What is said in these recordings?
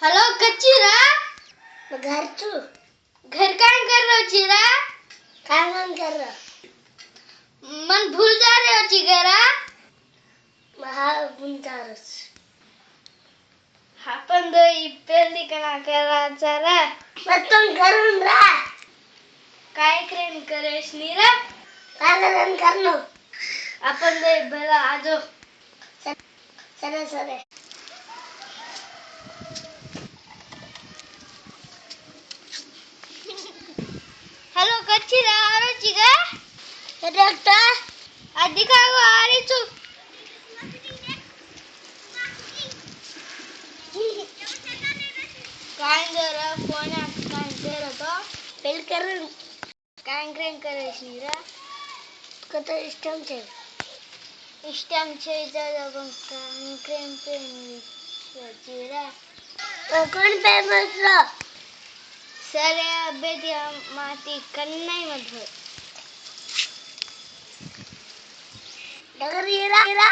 hello कच्चीरा घर तू घर काम कर रहे हो चीरा काम कर रहा मन भूल जा रहे हो चिगरा महा बुंतारस आपण दोई पेरली कना करा जरा मत्तम करून रा काय क्रेन करेश नीरा पालन करनो आपण दोई भला आजो सरे सरे हेलो कच्चीरा आरो चिगा डॉक्टर अधिकागो आरी छु काय जरा फोन काय जरा तो पेल करून काय क्रेन करेश नीरा कत इष्टम छे इष्टम छे जरा पण काय क्रेन पेन चिरा कोण फेमस रो सरे बेदिया माती कन्नाई मध्ये डगरीरा रा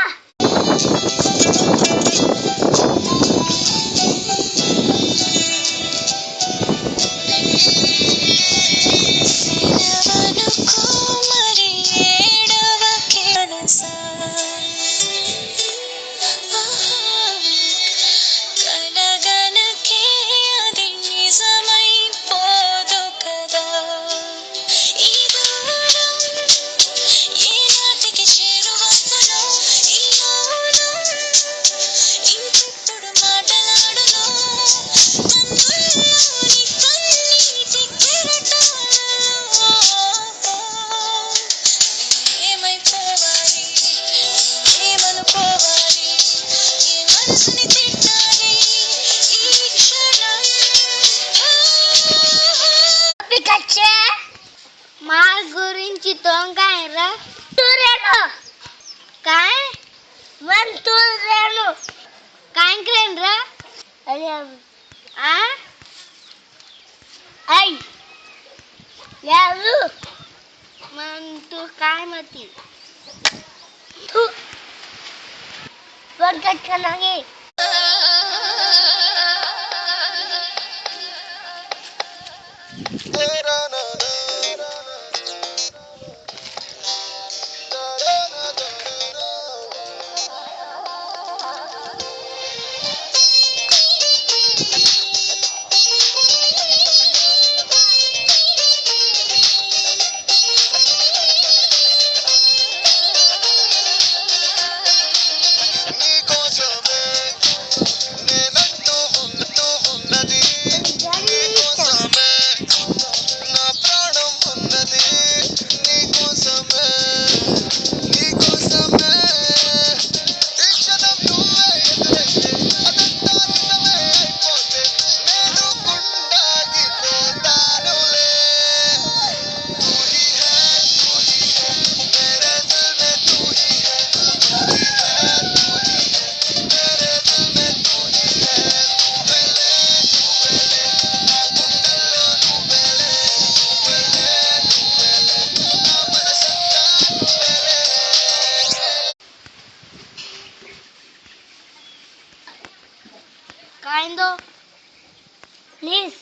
పికచ్చే माल गुरिंची तोंग काय रा तुरेनो काय वन तुरेनो काय क्रेन रा अरे आ आई यारू मन तू काय मती तू वन कटकनागे काय दो प्लीज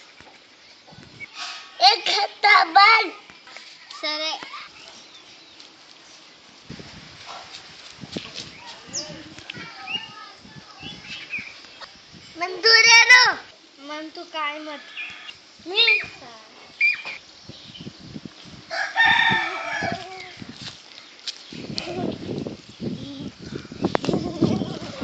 एक हत्ता बाल सरे मंदुरेनो मन तू काय मत मी